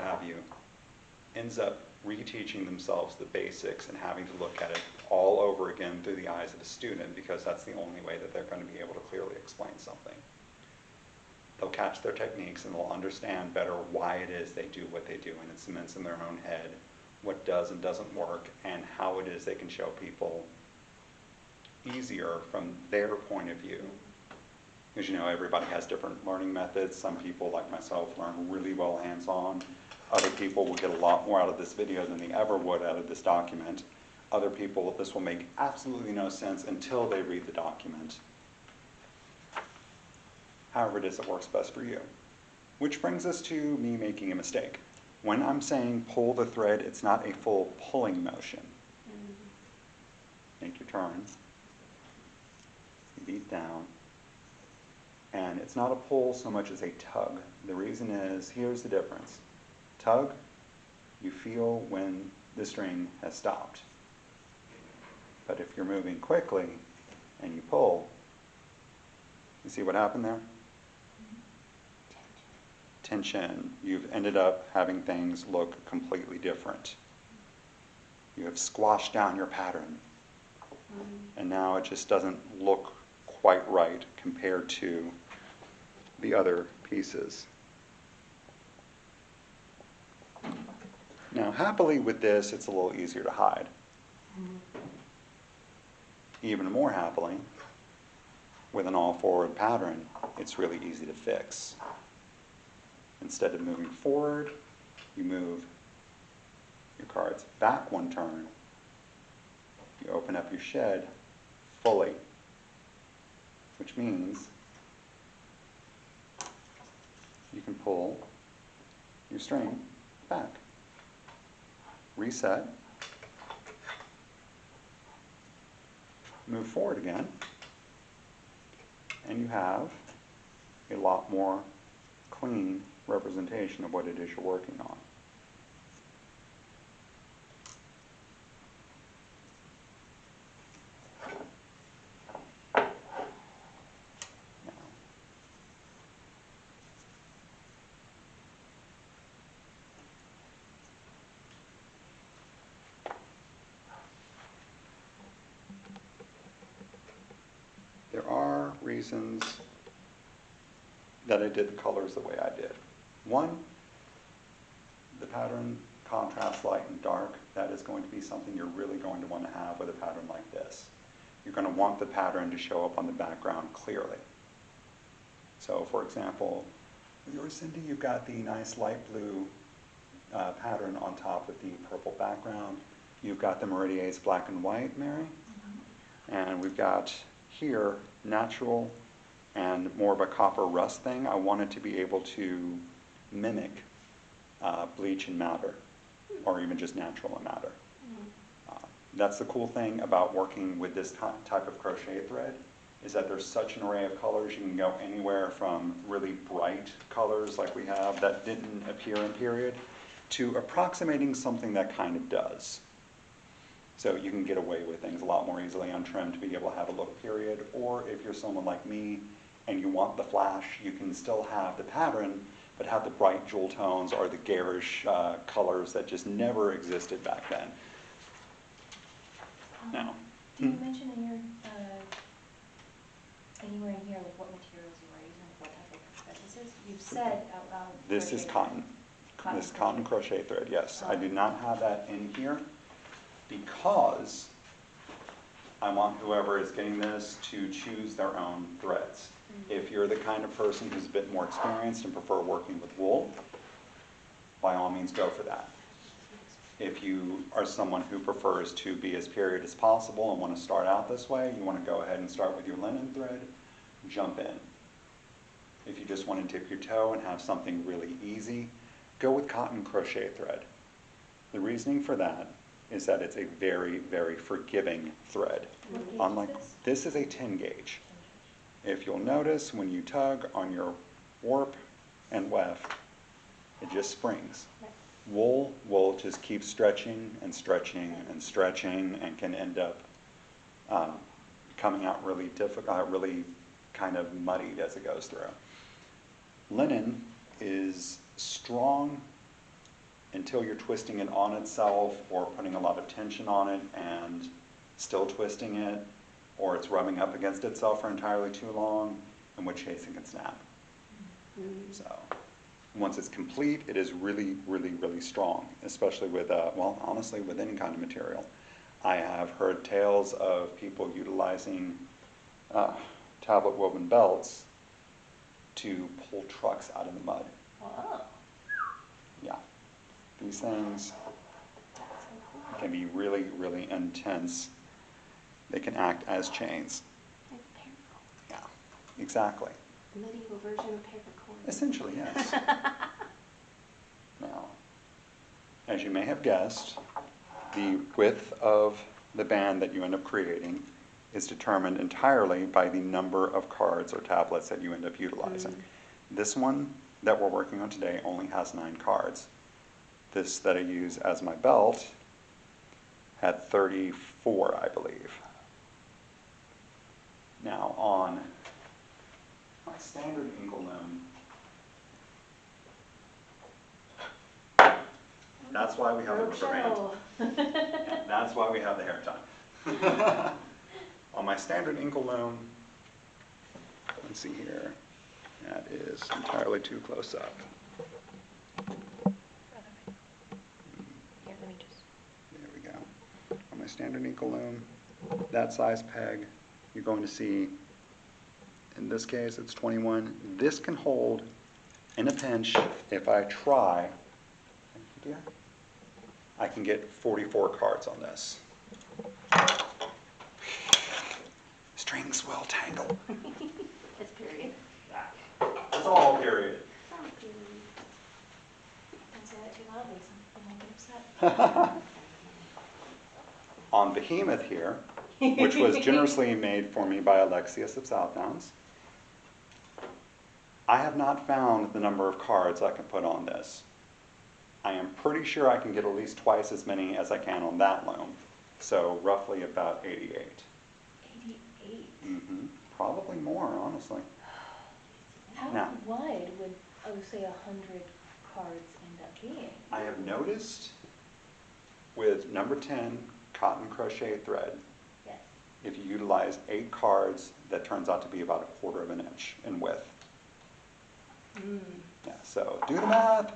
have you, ends up reteaching themselves the basics and having to look at it all over again through the eyes of a student, because that's the only way that they're going to be able to clearly explain something. They'll catch their techniques and they'll understand better why it is they do what they do, and it cements in their own head what does and doesn't work, and how it is they can show people easier from their point of view. Because you know, everybody has different learning methods. Some people, like myself, learn really well hands-on. Other people will get a lot more out of this video than they ever would out of this document. Other people, this will make absolutely no sense until they read the document. However it is that works best for you. Which brings us to me making a mistake. When I'm saying pull the thread, it's not a full pulling motion. Make your turn. You beat down. And it's not a pull so much as a tug. The reason is, here's the difference. Tug, you feel when the string has stopped. But if you're moving quickly and you pull, you see what happened there? Tension. You've ended up having things look completely different. You have squashed down your pattern. And now it just doesn't look quite right compared to the other pieces. Now, happily with this, it's a little easier to hide. Even more happily, with an all-forward pattern, it's really easy to fix. Instead of moving forward, you move your cards back one turn. You open up your shed fully, which means you can pull your string back. Reset. Move forward again. And you have a lot more clean representation of what it is you're working on. There are reasons that I did the colors the way I did. One, the pattern contrasts light and dark. That is going to be something you're really going to want to have with a pattern like this. You're going to want the pattern to show up on the background clearly. So for example, with yours, Cindy, you've got the nice light blue pattern on top of the purple background. You've got the Meridies black and white, Mary. And we've got here natural and more of a copper rust thing. I wanted to be able to mimic bleach and madder, or even just natural and madder. That's the cool thing about working with this type of crochet thread, is that there's such an array of colors. You can go anywhere from really bright colors like we have that didn't appear in period, to approximating something that kind of does. So you can get away with things a lot more easily on trim to be able to have a look period, or if you're someone like me and you want the flash, you can still have the pattern, but have the bright jewel tones or the garish colors that just never existed back then. Now, do you mention in your, anywhere in here, like what materials you are using, what type of thread this is? You've said out loud. this is cotton. This cotton crochet thread, yes. I do not have that in here because I want whoever is getting this to choose their own threads. If you're the kind of person who's a bit more experienced and prefer working with wool, by all means go for that. If you are someone who prefers to be as period as possible and want to start out this way, you want to go ahead and start with your linen thread, jump in. If you just want to dip your toe and have something really easy, go with cotton crochet thread. The reasoning for that is that it's a very, very forgiving thread. Unlike this is a 10 gauge. If you'll notice, when you tug on your warp and weft, it just springs. Wool will just keep stretching and stretching and stretching and can end up coming out really difficult, really kind of muddied as it goes through. Linen is strong until you're twisting it on itself or putting a lot of tension on it and still twisting it, or it's rubbing up against itself for entirely too long, in which case it can snap. So once it's complete, it is really, really, really strong, especially with, well, honestly, with any kind of material. I have heard tales of people utilizing tablet woven belts to pull trucks out of the mud. Oh, Yeah. These things can be really, really intense. They can act as chains. Like paracord. Yeah, exactly. A medieval version of paracord. Essentially, yes. Now, as you may have guessed, the width of the band that you end up creating is determined entirely by the number of cards or tablets that you end up utilizing. This one that we're working on today only has 9 cards. This that I use as my belt had 34, I believe. Now on my standard inkle loom, that's why we have the rubber band. Yeah, that's why we have the hair tie. On my standard inkle loom, let's see here, that is entirely too close up. Here, let me just. There we go. On my standard inkle loom, that size peg, you're going to see, in this case, it's 21. This can hold, in a pinch, if I try, I can get 44 cards on this. Strings will tangle. It's period. It's all period. Sounds good. don't say that too loudly, some people might get upset. On Behemoth here, which was generously made for me by Alexius of Southdowns, I have not found the number of cards I can put on this. I am pretty sure I can get at least twice as many as I can on that loom, so roughly about 88. 88. Mm-hmm. Probably more, honestly. How Now- wide would, say, 100 cards end up being? I have noticed with number 10 cotton crochet thread, Yes. if you utilize 8 cards, that turns out to be about 1/4 of an inch in width. Yeah, so do the math.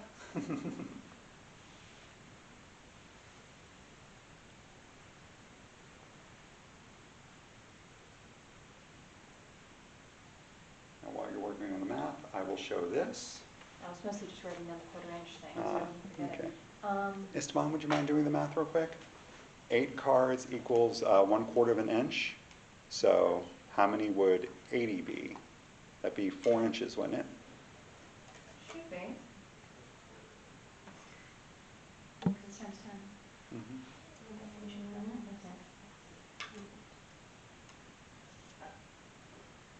Now, while you're working on the math, I will show this. I was mostly just writing down the 1/4 inch thing, so Ah, I didn't forget okay. it. Esteban, would you mind doing the math real quick? 8 cards equals 1/4 of an inch. So how many would 80 be? That'd be 4 inches, wouldn't it? Should be. Because it's times 10. Mm-hmm. We should have done that.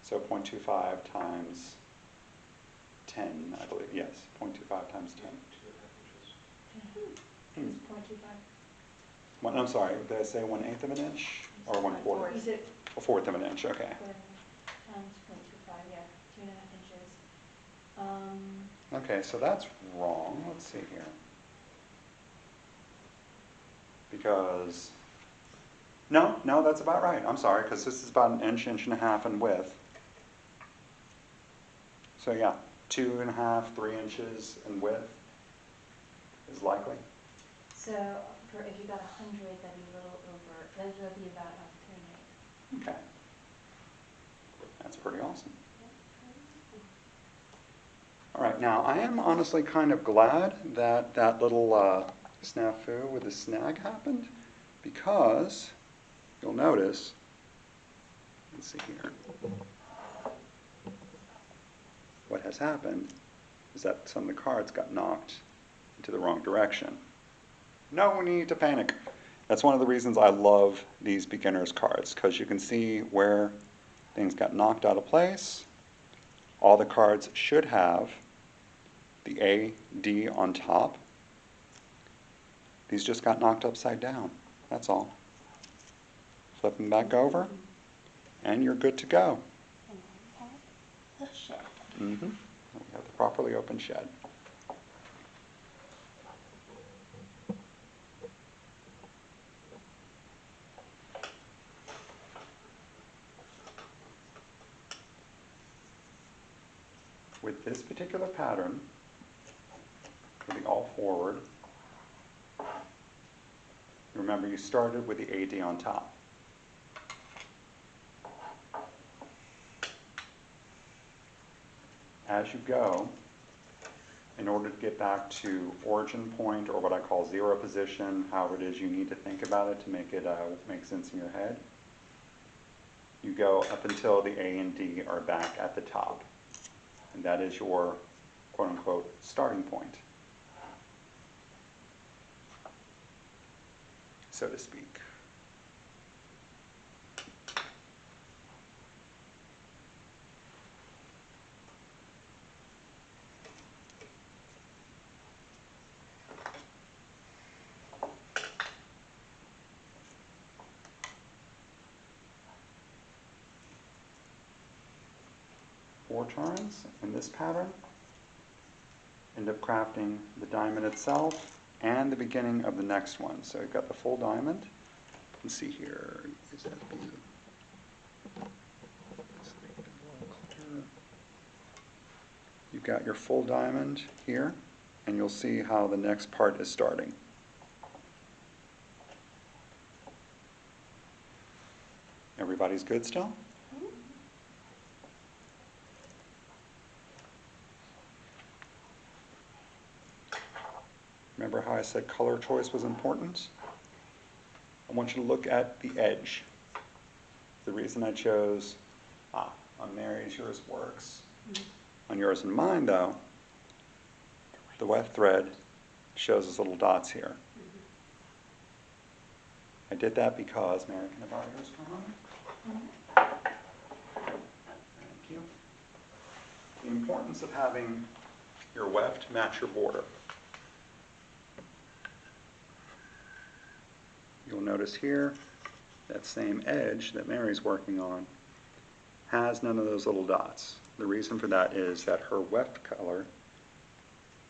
So 0.25 times 10, I believe. Yes, 0.25 times 10. It's 0.25. I'm sorry, did I say 1/8 of an inch or 1/4? You said 1/4 of an inch, okay. 1/4 times 0.25, yeah, 2.5 inches. Okay, so that's wrong. Let's see here. Because, no, that's about right. I'm sorry, because this is about an inch, inch and a half in width. So yeah, 2.5, 3 inches in width is likely. So if you got 100, that'd be a little over, that'd be about 3 Okay. That's pretty awesome. All right, now I am honestly kind of glad that that little snafu with the snag happened, because you'll notice, let's see here, what has happened is that some of the cards got knocked into the wrong direction. No need to panic. That's one of the reasons I love these beginner's cards, because you can see where things got knocked out of place. All the cards should have the A, D on top. These just got knocked upside down, that's all. Flip them back over, and you're good to go. And then we have the shed. Mm-hmm. We have the properly open shed. with this particular pattern, for the all forward, remember you started with the AD on top. As you go, in order to get back to origin point, or what I call zero position, however it is you need to think about it to make it make sense in your head, you go up until the A and D are back at the top. And that is your quote-unquote starting point, so to speak. Four turns in this pattern. End up crafting the diamond itself and the beginning of the next one. So you've got the full diamond. Let's see here. Is that you've got your full diamond here, and you'll see how the next part is starting. Everybody's good still? Remember how I said color choice was important? I want you to look at the edge. The reason I chose, on Mary's, yours works. On yours and mine, though, the weft thread shows us little dots here. I did that because, Mary, can I borrow yours for a moment? Thank you. The importance of having your weft match your border. You'll notice here, that same edge that Mary's working on has none of those little dots. The reason for that is that her weft color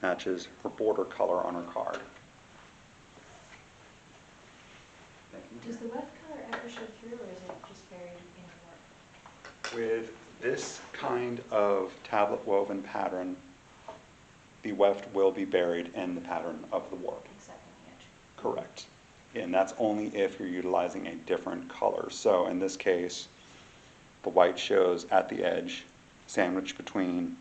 matches her border color on her card. Does the weft color ever show through, or is it just buried in the work? With this kind of tablet woven pattern, the weft will be buried in the pattern of the warp. Except in the edge. Correct. And that's only if you're utilizing a different color. So in this case, the white shows at the edge, sandwiched between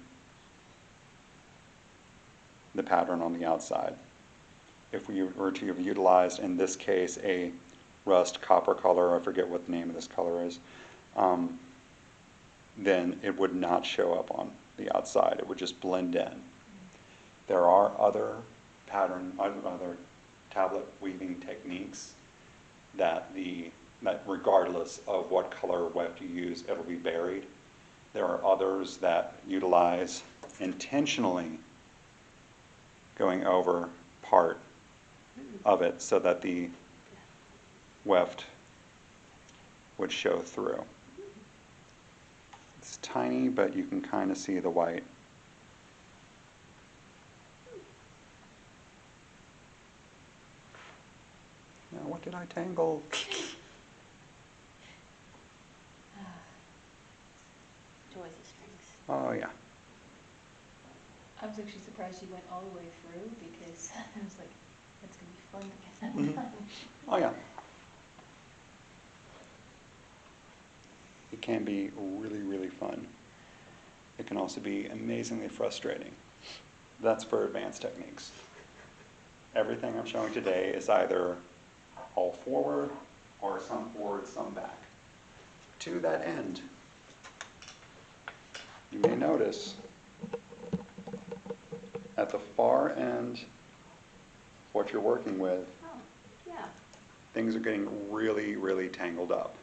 the pattern on the outside. If we were to have utilized, in this case, a rust copper color, I forget what the name of this color is, then it would not show up on the outside. It would just blend in. There are other other tablet weaving techniques that regardless of what color weft you use, it'll be buried. There are others that utilize intentionally going over part of it so that the weft would show through. It's tiny, but you can kind of see the white. Now, what did I tangle? Joys of strings. Oh, yeah. I was actually surprised you went all the way through, because I was like, that's going to be fun to get that done. Oh, yeah. It can be really, really fun. It can also be amazingly frustrating. That's for advanced techniques. Everything I'm showing today is either all forward or some forward, some back. To that end, you may notice at the far end, what you're working with, Oh, yeah. things are getting really, really tangled up.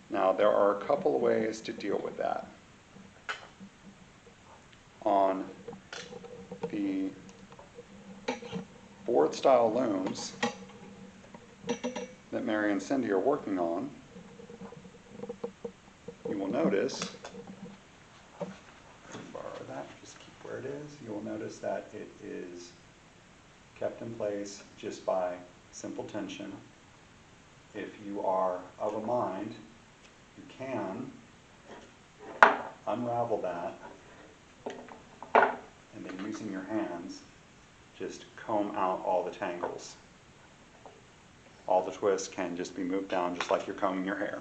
Now, there are a couple of ways to deal with that. On the board style looms that Mary and Cindy are working on, you will notice, borrow that, just keep where it is, you will notice that it is kept in place just by simple tension. If you are of a mind, you can unravel that And then using your hands, just comb out all the tangles. All the twists can just be moved down just like you're combing your hair.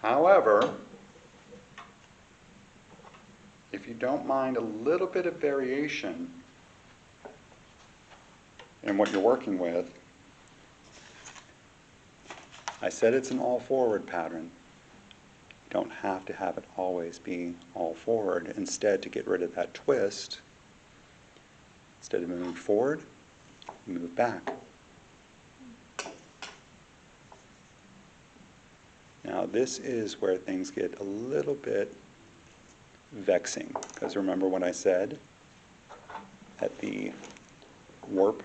However, if you don't mind a little bit of variation in what you're working with, I said it's an all forward pattern. You don't have to have it always be all forward. Instead, to get rid of that twist, instead of moving forward, you move back. Now this is where things get a little bit vexing, because remember what I said, that the warp,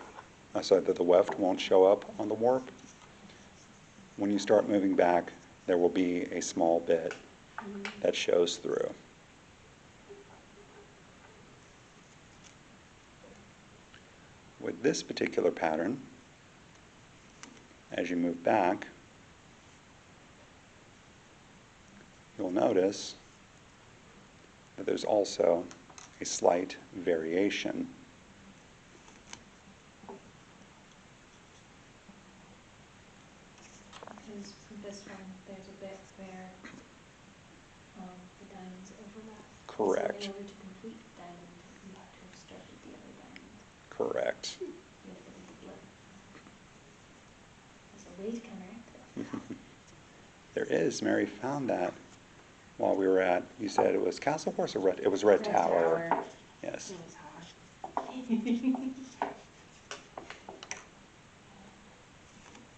that the weft won't show up on the warp. When you start moving back, there will be a small bit that shows through. With this particular pattern, as you move back, you'll notice that there's also a slight variation. Because with this one, there's a bit where the diamonds overlap. Correct. So in order to complete the diamond, you have to have started the other diamond. Correct. You have to do the blip. There's a way to counteract it. There is. Mary found that while we were at, you said it was Castle Horse or Red? It was Red Tower. Yes. It was hard.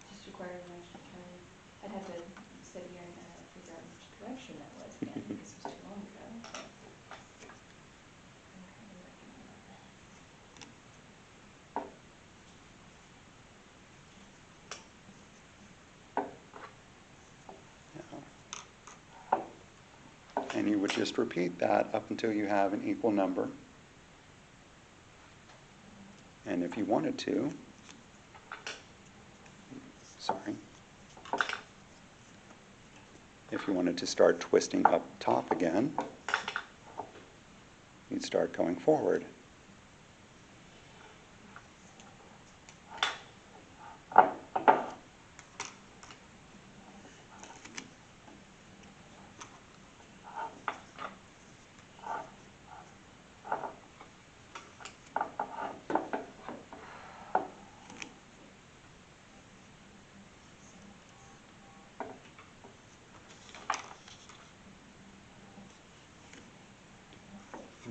Just required an extra turn. I'd have to sit here and figure out which direction that was again, because it was too long ago. I'm currently working on it. And you would just repeat that up until you have an equal number. And if you wanted to, if you wanted to start twisting up top again, you'd start going forward.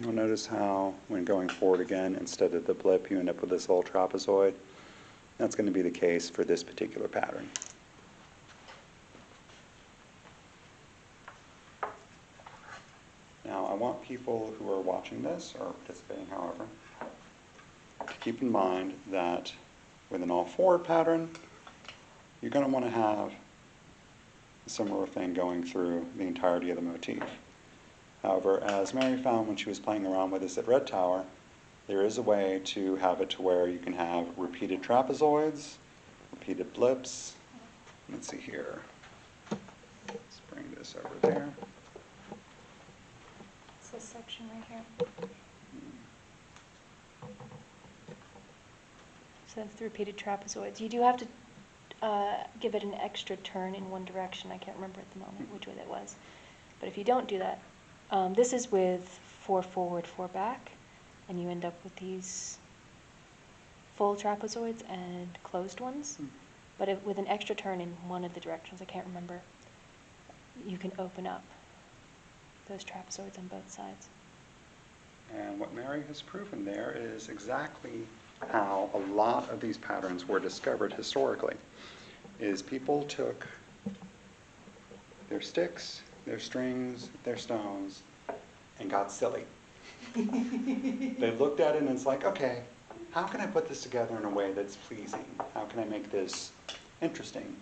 You'll notice how, when going forward again, instead of the blip, you end up with this little trapezoid. That's going to be the case for this particular pattern. Now, I want people who are watching this, or participating however, to keep in mind that with an all-forward pattern, you're going to want to have a similar thing going through the entirety of the motif. However, as Mary found when she was playing around with this at Red Tower, there is a way to have it to where you can have repeated trapezoids, repeated blips. Let's see here. Let's bring this over there. It's this section right here. So that's the repeated trapezoids. You do have to give it an extra turn in one direction. I can't remember at the moment which way that was. But if you don't do that, this is with 4 forward, 4 back, and you end up with these full trapezoids and closed ones. But with an extra turn in one of the directions, I can't remember, you can open up those trapezoids on both sides. And what Mary has proven there is exactly how a lot of these patterns were discovered historically, is people took their sticks, their strings, their stones, and got silly. They looked at it and it's like, okay, how can I put this together in a way that's pleasing? How can I make this interesting?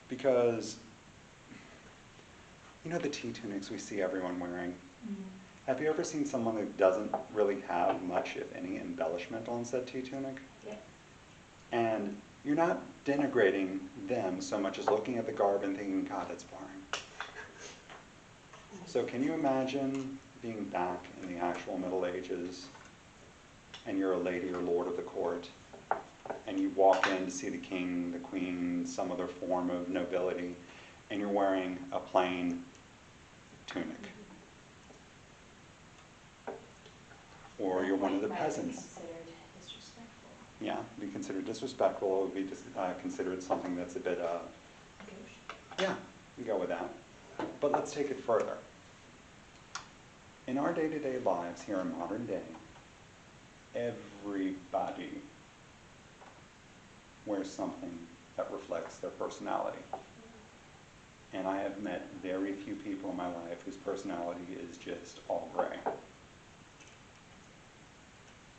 Because, you know the tea tunics we see everyone wearing? Mm-hmm. Have you ever seen someone that doesn't really have much, if any, embellishment on said tea tunic? Yeah. And you're not denigrating them so much as looking at the garb and thinking, God, that's boring. So can you imagine being back in the actual Middle Ages, and you're a lady or lord of the court, and you walk in to see the king, the queen, some other form of nobility, and you're wearing a plain tunic? Or you're one of the peasants. Considered disrespectful. Yeah, be considered disrespectful, it would be considered something that's a bit, yeah, we go with that. But let's take it further. In our day-to-day lives here in modern day, everybody wears something that reflects their personality. And I have met very few people in my life whose personality is just all gray.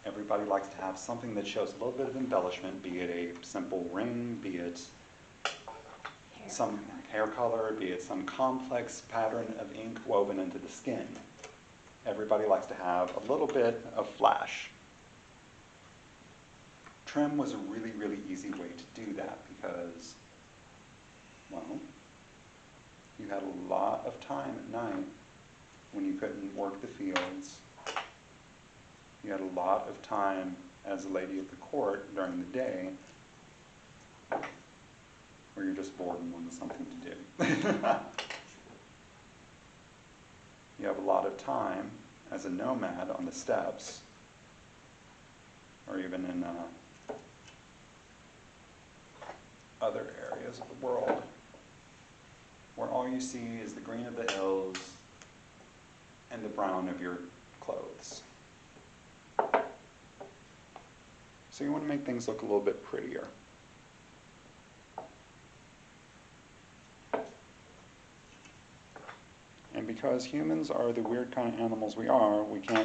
Everybody likes to have something that shows a little bit of embellishment, be it a simple ring, be it some hair color, be it some complex pattern of ink woven into the skin. Everybody likes to have a little bit of flash. Trim was a really, really easy way to do that because, well, you had a lot of time at night when you couldn't work the fields. You had a lot of time as a lady of the court during the day where you're just bored and wanted something to do. You have a lot of time as a nomad on the steppes, or even in other areas of the world, where all you see is the green of the hills and the brown of your clothes. So you want to make things look a little bit prettier. And because humans are the weird kind of animals we are, we can't